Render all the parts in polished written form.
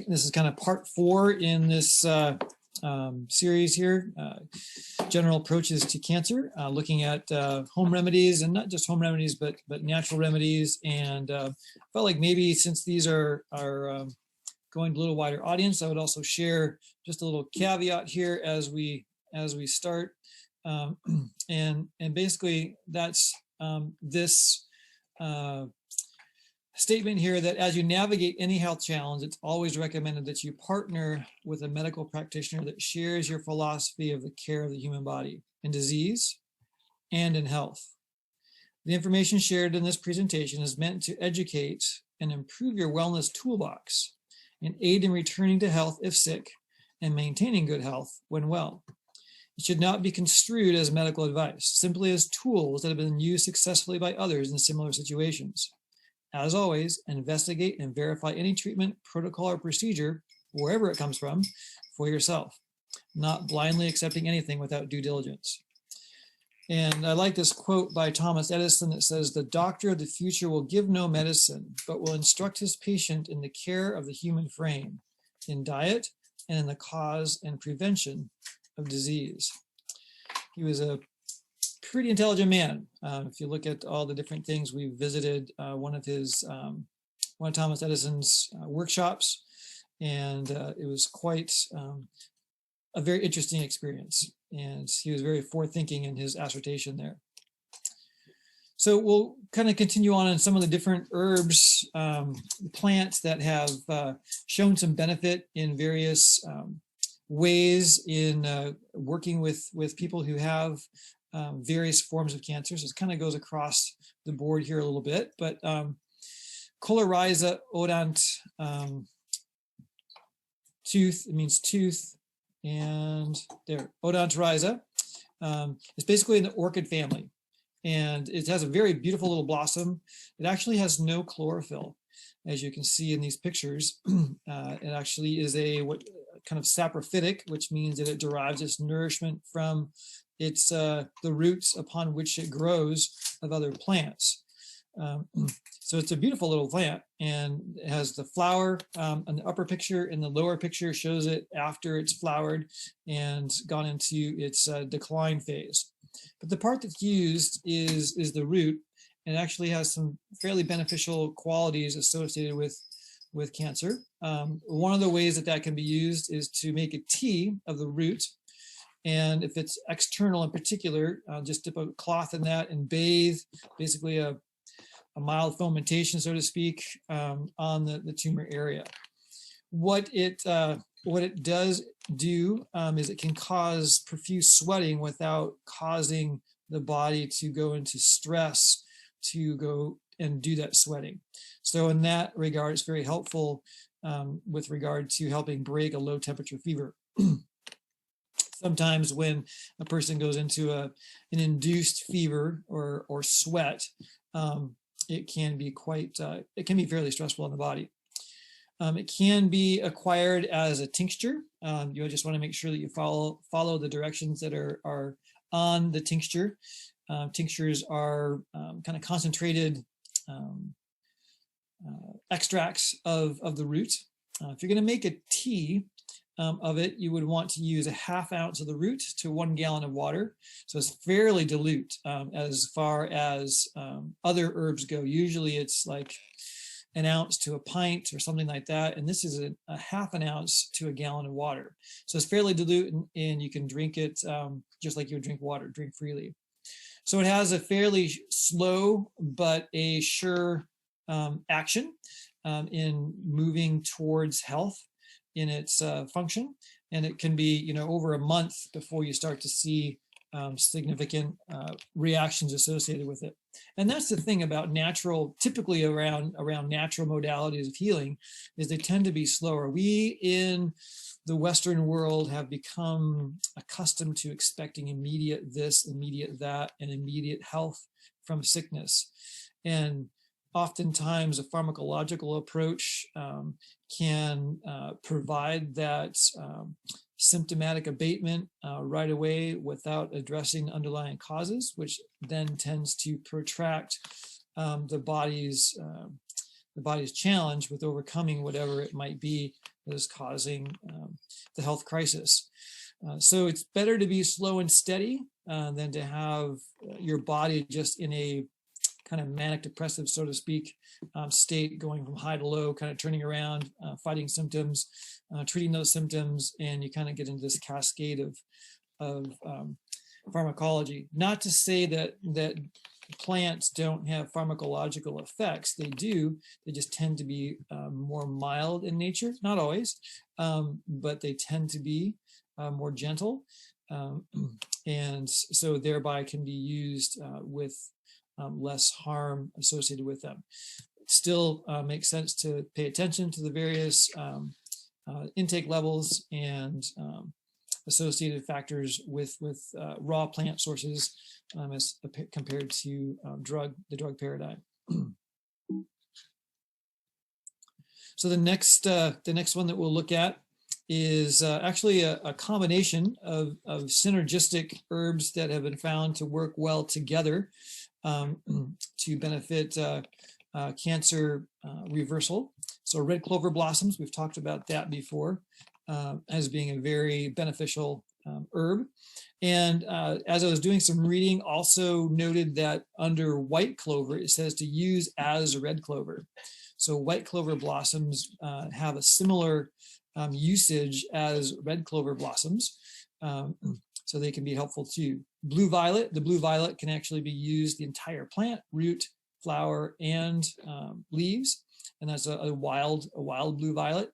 this is kind of part 4 in this series here, general approaches to cancer, looking at home remedies, and not just home remedies, but natural remedies. And felt like maybe since these are going to a little wider audience, I would also share just a little caveat here as we start. And basically that's this statement here, that as you navigate any health challenge, it's always recommended that you partner with a medical practitioner that shares your philosophy of the care of the human body in disease and in health. The information shared in this presentation is meant to educate and improve your wellness toolbox and aid in returning to health if sick and maintaining good health when well. It should not be construed as medical advice, simply as tools that have been used successfully by others in similar situations. As always, investigate and verify any treatment, protocol, or procedure, wherever it comes from, for yourself, not blindly accepting anything without due diligence. And I like this quote by Thomas Edison that says, "The doctor of the future will give no medicine, but will instruct his patient in the care of the human frame, in diet, and in the cause and prevention of disease." He was a pretty intelligent man. If you look at all the different things, we visited one of Thomas Edison's workshops, and it was quite a very interesting experience. And he was very forward-thinking in his assertion there. So we'll kind of continue on in some of the different herbs, plants that have shown some benefit in various ways in working with people who have various forms of cancer. So it kind of goes across the board here a little bit, but Coleorrhiza odont, tooth, it means tooth, and there, Odontorrhiza. It's basically in the orchid family, and it has a very beautiful little blossom. It actually has no chlorophyll, as you can see in these pictures. It actually is what kind of saprophytic, which means that it derives its nourishment from its the roots upon which it grows of other plants. So it's a beautiful little plant, and it has the flower in the upper picture, and the lower picture shows it after it's flowered and gone into its decline phase. But the part that's used is the root, and it actually has some fairly beneficial qualities associated with cancer. One of the ways that can be used is to make a tea of the root. And if it's external in particular, just dip a cloth in that and bathe, basically a mild fomentation, so to speak, on the tumor area. What it does do is it can cause profuse sweating without causing the body to go into stress to go and do that sweating. So in that regard, it's very helpful with regard to helping break a low temperature fever. Sometimes when a person goes into an induced fever or sweat, it can be fairly stressful on the body. It can be acquired as a tincture. You just want to make sure that you follow the directions that are on the tincture. Tinctures are kind of concentrated extracts of the root. If you're going to make a tea of it, you would want to use a ½ ounce of the root to 1 gallon of water. So it's fairly dilute as far as other herbs go. Usually it's like an ounce to a pint or something like that. And this is a ½ an ounce to a gallon of water. So it's fairly dilute, and you can drink it just like you would drink water, drink freely. So it has a fairly slow but a sure action in moving towards health in its function, and it can be over a month before you start to see significant reactions associated with it. And that's the thing about typically around natural modalities of healing, is they tend to be slower. We in the Western world have become accustomed to expecting immediate this, immediate that, and immediate health from sickness. And oftentimes a pharmacological approach can provide that symptomatic abatement right away without addressing underlying causes, which then tends to protract the body's challenge with overcoming whatever it might be that is causing the health crisis. So it's better to be slow and steady than to have your body just in a kind of manic depressive, so to speak, state, going from high to low, kind of turning around, fighting symptoms, treating those symptoms, and you kind of get into this cascade of pharmacology. Not to say that plants don't have pharmacological effects. They do. They just tend to be more mild in nature. Not always, but they tend to be more gentle, and so thereby can be used with less harm associated with them. It still makes sense to pay attention to the various intake levels and associated factors with raw plant sources as compared to the drug paradigm. So the next one that we'll look at is actually a combination of synergistic herbs that have been found to work well together to benefit cancer reversal. So red clover blossoms, we've talked about that before, as being a very beneficial herb. And as I was doing some reading, also noted that under white clover, it says to use as red clover. So white clover blossoms have a similar usage as red clover blossoms. So they can be helpful too. Blue violet, the blue violet can actually be used the entire plant, root, flower, and leaves. And that's a wild blue violet.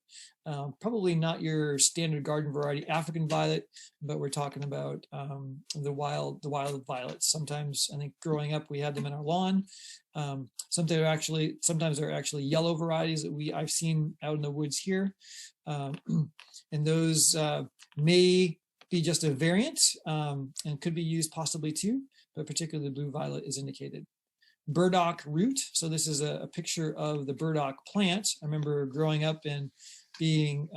Probably not your standard garden variety African violet, but we're talking about the wild violets. Sometimes, I think growing up, we had them in our lawn. Sometimes they're actually yellow varieties that I've seen out in the woods here. And those may be just a variant and could be used possibly too, but particularly the blue violet is indicated. Burdock root. So this is a picture of the burdock plant. I remember growing up and being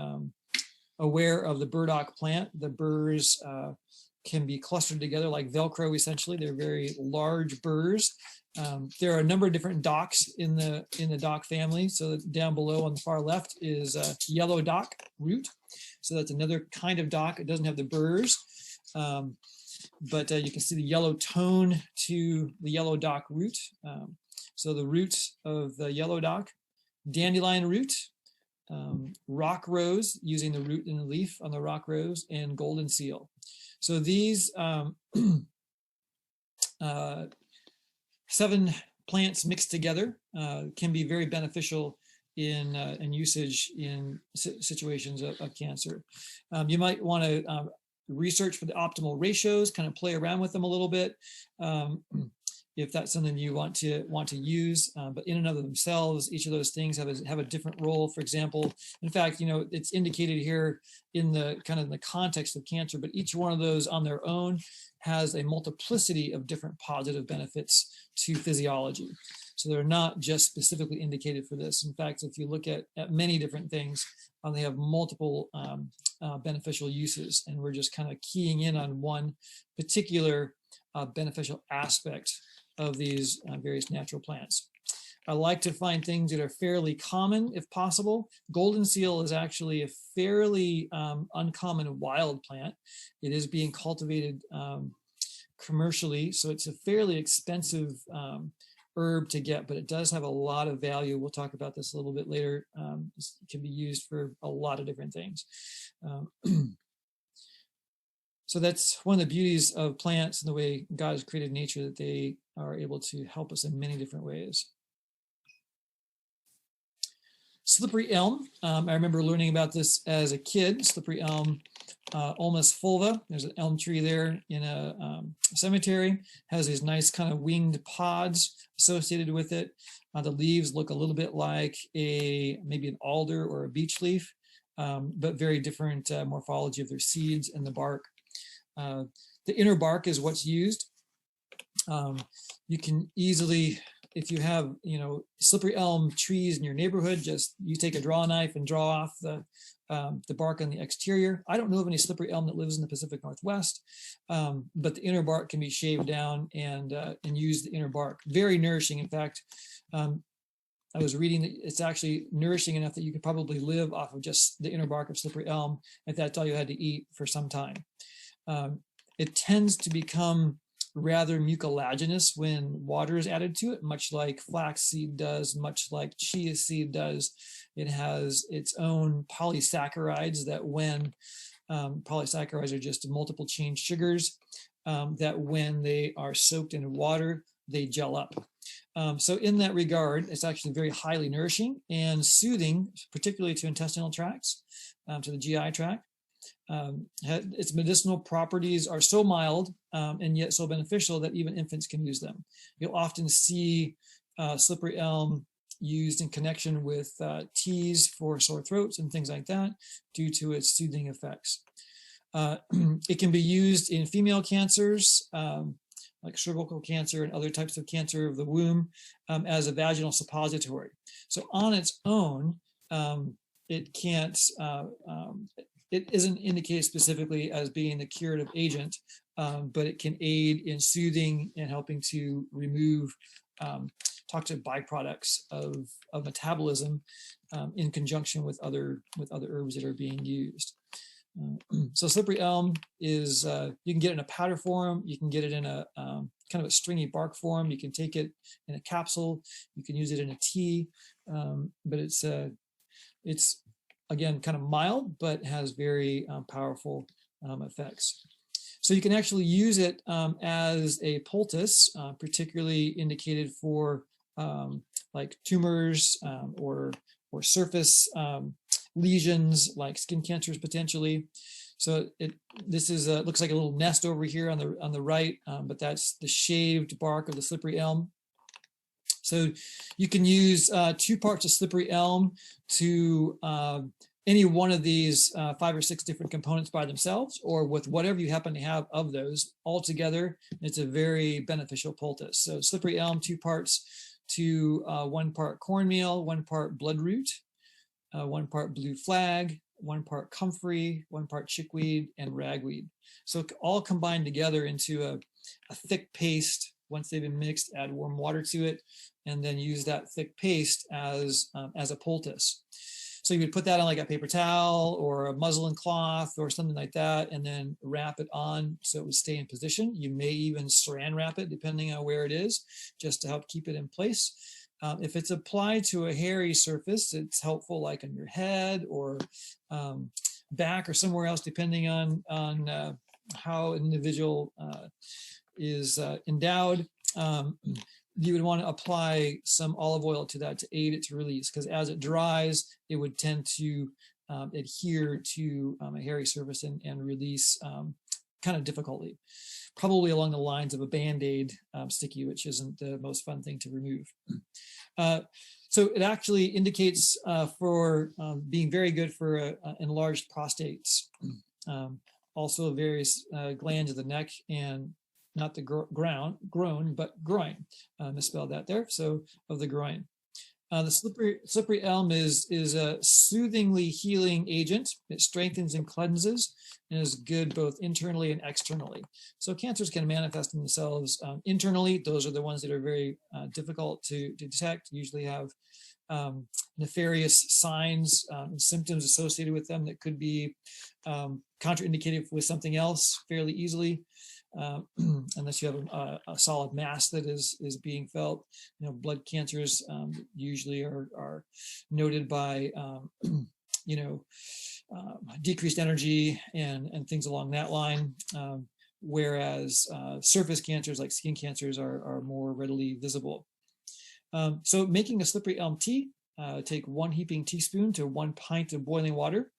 aware of the burdock plant. The burrs can be clustered together like Velcro, essentially. They're very large burrs. There are a number of different docks in the dock family. So down below on the far left is yellow dock root. So that's another kind of dock. It doesn't have the burrs, but you can see the yellow tone to the yellow dock root. So the root of the yellow dock, dandelion root, rock rose, using the root and the leaf on the rock rose, and goldenseal. So these 7 plants mixed together can be very beneficial in usage in situations of cancer. You might want to research for the optimal ratios, kind of play around with them a little bit if that's something you want to use. But in and of themselves, each of those things have a different role. For example, in fact, it's indicated here in the kind of in the context of cancer, but each one of those on their own has a multiplicity of different positive benefits to physiology. So they're not just specifically indicated for this. In fact, if you look at many different things, they have multiple beneficial uses, and we're just kind of keying in on one particular beneficial aspect of these various natural plants. I like to find things that are fairly common if possible. Goldenseal is actually a fairly uncommon wild plant. It is being cultivated commercially, so it's a fairly expensive herb to get, but it does have a lot of value. We'll talk about this a little bit later. It can be used for a lot of different things. So that's one of the beauties of plants and the way God has created nature, that they are able to help us in many different ways. Slippery elm. I remember learning about this as a kid. Slippery elm, Ulmus fulva. There's an elm tree there in a cemetery. Has these nice kind of winged pods associated with it. The leaves look a little bit like maybe an alder or a beech leaf, but very different morphology of their seeds and the bark. The inner bark is what's used. You can easily, if you have, slippery elm trees in your neighborhood, you take a draw knife and draw off the bark on the exterior. I don't know of any slippery elm that lives in the Pacific Northwest, but the inner bark can be shaved down and use the inner bark. Very nourishing. In fact, I was reading that it's actually nourishing enough that you could probably live off of just the inner bark of slippery elm if that's all you had to eat for some time. It tends to become rather mucilaginous when water is added to it, much like flaxseed does, much like chia seed does. It has its own polysaccharides that when polysaccharides are just multiple chain sugars that when they are soaked in water, they gel up. So in that regard, it's actually very highly nourishing and soothing, particularly to intestinal tracts, to the GI tract. Its medicinal properties are so mild and yet so beneficial that even infants can use them. You'll often see slippery elm used in connection with teas for sore throats and things like that due to its soothing effects. It can be used in female cancers like cervical cancer and other types of cancer of the womb as a vaginal suppository. So on its own, it can't, it isn't indicated specifically as being the curative agent, but it can aid in soothing and helping to remove toxic byproducts of metabolism in conjunction with other herbs that are being used. So slippery elm is, you can get it in a powder form, you can get it in a kind of a stringy bark form, you can take it in a capsule, you can use it in a tea, but it's again kind of mild, but has very powerful effects. So you can actually use it as a poultice, particularly indicated for like tumors or surface lesions like skin cancers potentially. So this is looks like a little nest over here on the right, but that's the shaved bark of the slippery elm. So you can use 2 parts of slippery elm to any one of these 5 or 6 different components by themselves, or with whatever you happen to have of those all together. It's a very beneficial poultice. So slippery elm, 2 parts to 1 part cornmeal, 1 part bloodroot, 1 part blue flag, 1 part comfrey, 1 part chickweed, and ragweed. So all combined together into a thick paste. Once they've been mixed, add warm water to it, and then use that thick paste as a poultice. So you would put that on like a paper towel or a muslin cloth or something like that, and then wrap it on so it would stay in position. You may even saran wrap it depending on where it is, just to help keep it in place. If it's applied to a hairy surface, it's helpful like on your head or back or somewhere else, depending on how an individual is endowed. You would want to apply some olive oil to that to aid it to release, because as it dries, it would tend to adhere to a hairy surface and release kind of difficultly, probably along the lines of a Band-Aid sticky, which isn't the most fun thing to remove. So it actually indicates for being very good for enlarged prostates, also various glands of the neck, and not the groin, but groin. Misspelled that there, so of the groin. The slippery elm is a soothingly healing agent. It strengthens and cleanses and is good both internally and externally. So cancers can manifest themselves internally. Those are the ones that are very difficult to detect, usually have nefarious signs and symptoms associated with them that could be contraindicated with something else fairly easily. Unless you have a solid mass that is being felt. You know, blood cancers usually are noted by decreased energy and things along that line, whereas surface cancers like skin cancers are more readily visible. So making a slippery elm tea, take 1 heaping teaspoon to 1 pint of boiling water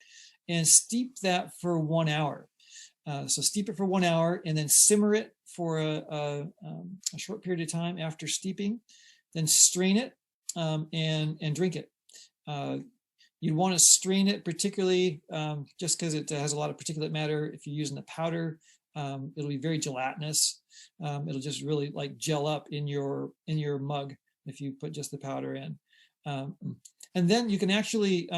and steep that for 1 hour. So steep it for 1 hour and then simmer it for a short period of time after steeping, then strain it and drink it. You'd want to strain it particularly just because it has a lot of particulate matter. If you're using the powder, it'll be very gelatinous. It'll just really like gel up in your mug if you put just the powder in. And then you can actually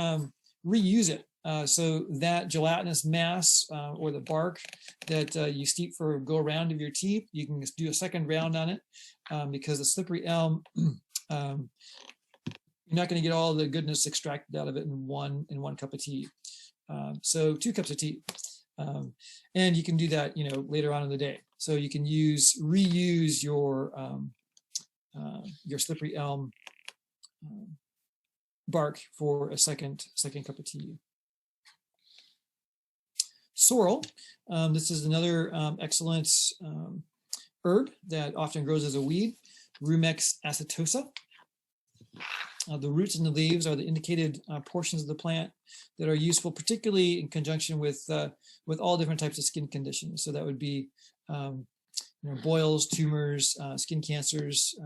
reuse it. So that gelatinous mass or the bark that you steep for a go around of your tea, you can just do a second round on it because the slippery elm You're not going to get all the goodness extracted out of it in one cup of tea. So 2 cups of tea. And you can do that, later on in the day. So you can reuse your slippery elm bark for a second cup of tea. Sorrel, this is another excellent herb that often grows as a weed, Rumex acetosa. The roots and the leaves are the indicated portions of the plant that are useful, particularly in conjunction with all different types of skin conditions. So that would be boils, tumors, skin cancers.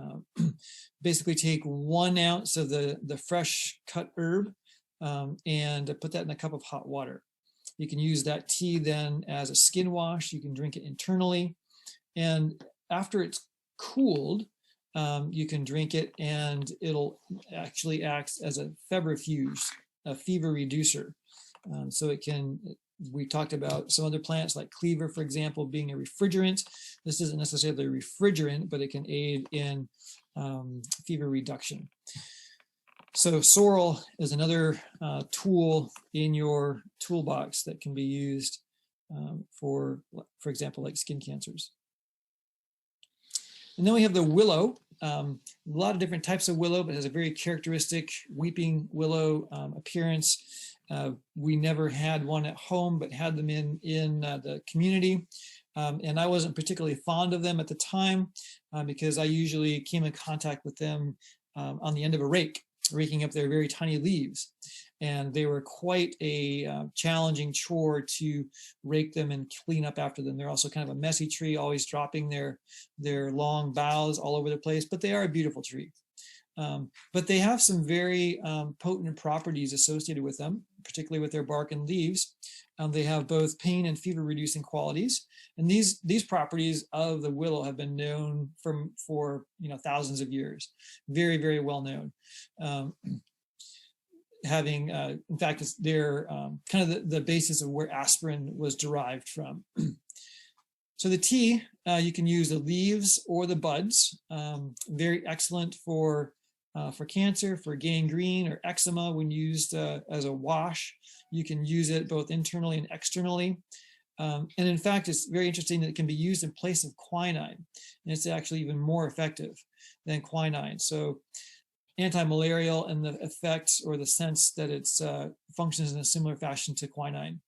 Basically take 1 ounce of the fresh cut herb and put that in a cup of hot water. You can use that tea then as a skin wash. You can drink it internally. And after it's cooled, you can drink it, and it'll actually act as a febrifuge, a fever reducer. So it can, we talked about some other plants like cleaver, for example, being a refrigerant. This isn't necessarily a refrigerant, but it can aid in fever reduction. So sorrel is another tool in your toolbox that can be used for example, like skin cancers. And then we have the willow. A lot of different types of willow, but has a very characteristic weeping willow appearance. We never had one at home, but had them in the community. And I wasn't particularly fond of them at the time because I usually came in contact with them on the end of a rake, raking up their very tiny leaves. And they were quite a challenging chore to rake them and clean up after them. They're also kind of a messy tree, always dropping their long boughs all over the place, but they are a beautiful tree. But they have some very potent properties associated with them, particularly with their bark and leaves. They have both pain and fever reducing qualities. And these properties of the willow have been known for thousands of years. Very, very well known. In fact, they're kind of the basis of where aspirin was derived from. So the tea, you can use the leaves or the buds. Very excellent for cancer, for gangrene or eczema when used as a wash. You can use it both internally and externally. And in fact, it's very interesting that it can be used in place of quinine. And it's actually even more effective than quinine. So anti-malarial in the effects or the sense that it functions in a similar fashion to quinine.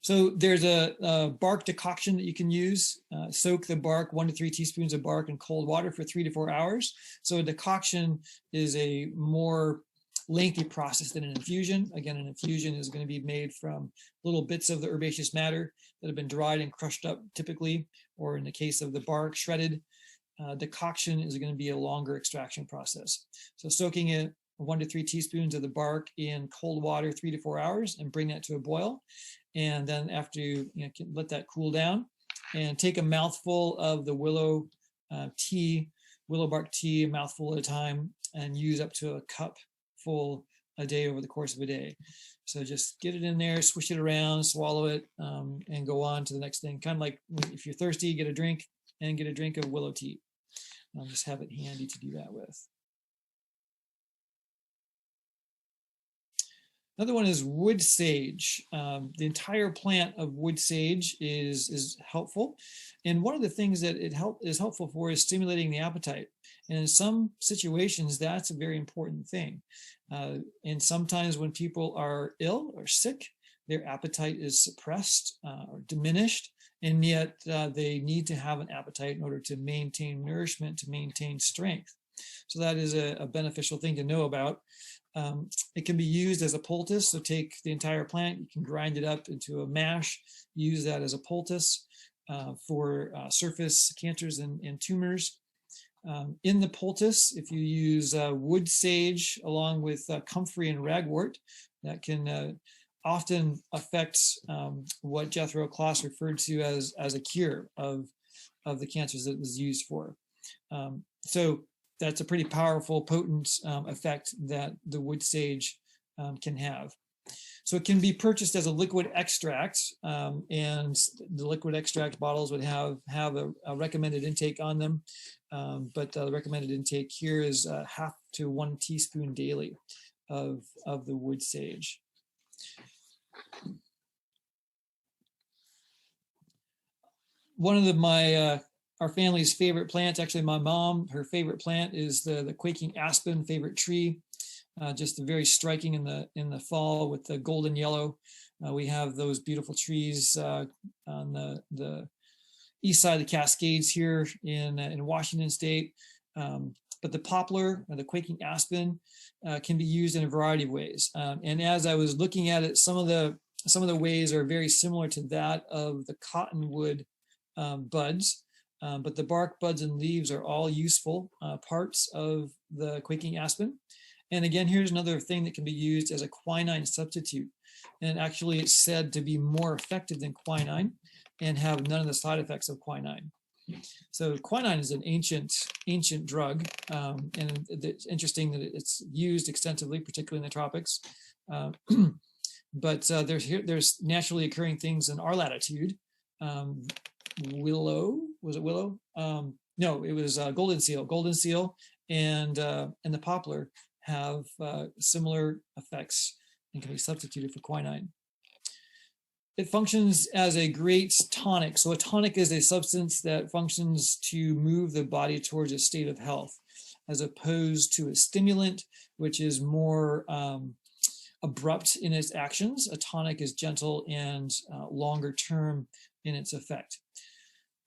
So there's a bark decoction that you can use. Soak the bark, 1 to 3 teaspoons of bark in cold water for 3 to 4 hours. So a decoction is a more lengthy process than an infusion. Again, an infusion is going to be made from little bits of the herbaceous matter that have been dried and crushed up typically, or in the case of the bark, shredded. Decoction is going to be a longer extraction process. So soaking it 1 to 3 teaspoons of the bark in cold water 3 to 4 hours and bring that to a boil. And then after you let that cool down, and take a mouthful of the willow willow bark tea, a mouthful at a time, and use up to a cup full a day over the course of a day. So just get it in there, swish it around, swallow it, and go on to the next thing. Kind of like if you're thirsty, get a drink of willow tea. I'll just have it handy to do that with. Another one is wood sage. The entire plant of wood sage is helpful. And one of the things that it is helpful for is stimulating the appetite. And in some situations, that's a very important thing. And sometimes when people are ill or sick, their appetite is suppressed or diminished. And yet they need to have an appetite in order to maintain nourishment, to maintain strength. So that is a beneficial thing to know about. It can be used as a poultice. So take the entire plant, you can grind it up into a mash, use that as a poultice for surface cancers and tumors. In the poultice, if you use wood sage along with comfrey and ragwort, that can often affect what Jethro Kloss referred to as a cure of the cancers that it was used for. So that's a pretty powerful, potent effect that the wood sage can have. So it can be purchased as a liquid extract, and the liquid extract bottles would have a recommended intake on them, but the recommended intake here is half to 1 teaspoon daily of the wood sage. One of our family's favorite plants, actually my mom, her favorite plant is the quaking aspen, favorite tree. Just very striking in the fall with the golden yellow. We have those beautiful trees on the east side of the Cascades here in Washington State. But the poplar or the quaking aspen can be used in a variety of ways. And as I was looking at it, some of the ways are very similar to that of the cottonwood buds. But the bark, buds, and leaves are all useful parts of the quaking aspen. And again, here's another thing that can be used as a quinine substitute. And actually it's said to be more effective than quinine and have none of the side effects of quinine. So quinine is an ancient drug, and it's interesting that it's used extensively, particularly in the tropics. But there's naturally occurring things in our latitude. Willow, was it willow? No, it was goldenseal, and the poplar have similar effects and can be substituted for quinine. It functions as a great tonic. So a tonic is a substance that functions to move the body towards a state of health, as opposed to a stimulant, which is more abrupt in its actions. A tonic is gentle and longer term in its effect.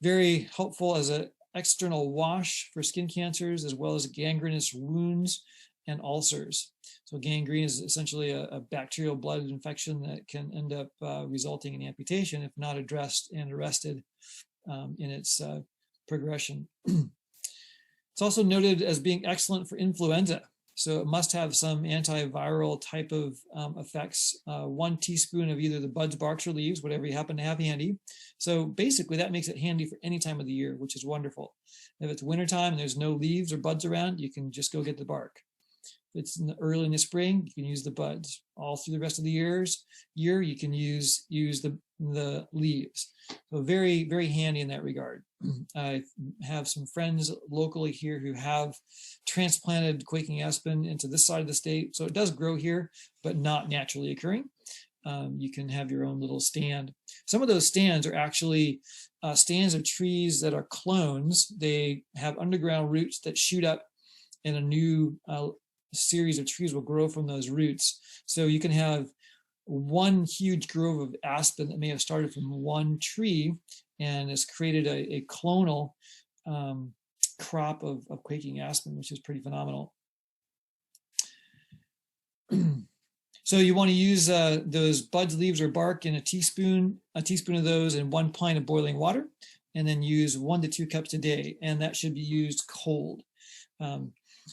Very helpful as an external wash for skin cancers, as well as gangrenous wounds and ulcers. So gangrene is essentially a bacterial blood infection that can end up resulting in amputation if not addressed and arrested in its progression. It's also noted as being excellent for influenza. So it must have some antiviral type of effects. 1 teaspoon of either the buds, barks, or leaves, whatever you happen to have handy. So basically that makes it handy for any time of the year, which is wonderful. If it's wintertime and there's no leaves or buds around, you can just go get the bark. If it's early in the spring, you can use the buds. All through the rest of the year, you can use the leaves. So very, very handy in that regard. I have some friends locally here who have transplanted quaking aspen into this side of the state. So it does grow here, but not naturally occurring. You can have your own little stand. Some of those stands are actually stands of trees that are clones. They have underground roots that shoot up, and a new series of trees will grow from those roots. So you can have one huge grove of aspen that may have started from one tree and has created a clonal crop of quaking aspen, which is pretty phenomenal. So you want to use those buds, leaves, or bark in a teaspoon of those in 1 pint of boiling water, and then use 1 to 2 cups a day, and that should be used cold.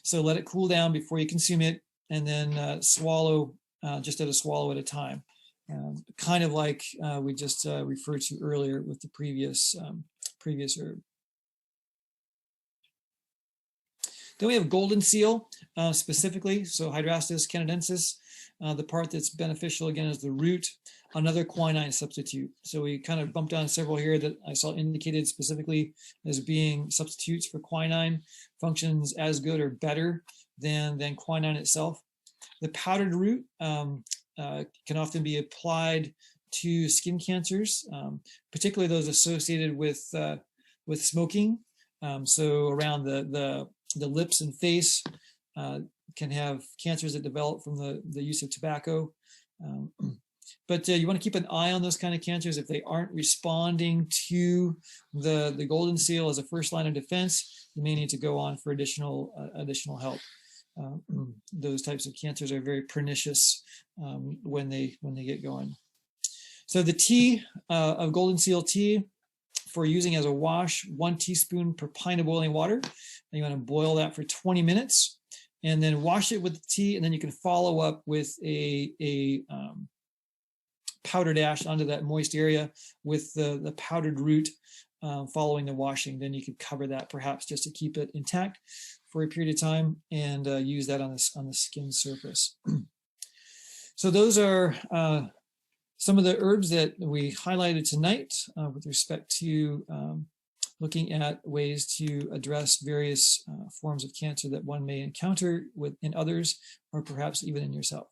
So let it cool down before you consume it, and then swallow just a swallow at a time, kind of like we just referred to earlier with the previous herb. Then we have goldenseal specifically, so Hydrastis canadensis. The part that's beneficial again is the root, another quinine substitute. So we kind of bumped down several here that I saw indicated specifically as being substitutes for quinine, functions as good or better than quinine itself. The powdered root can often be applied to skin cancers, particularly those associated with smoking. So around the lips and face, can have cancers that develop from the use of tobacco. But you want to keep an eye on those kind of cancers. If they aren't responding to the goldenseal as a first line of defense, you may need to go on for additional help. Those types of cancers are very pernicious when they get going. So the tea of goldenseal tea for using as a wash, 1 teaspoon per pint of boiling water. And you want to boil that for 20 minutes and then wash it with the tea, and then you can follow up with a powdered ash onto that moist area with the powdered root following the washing. Then you could cover that perhaps just to keep it intact for a period of time and use that on the skin surface. So those are some of the herbs that we highlighted tonight with respect to looking at ways to address various forms of cancer that one may encounter in others, or perhaps even in yourself.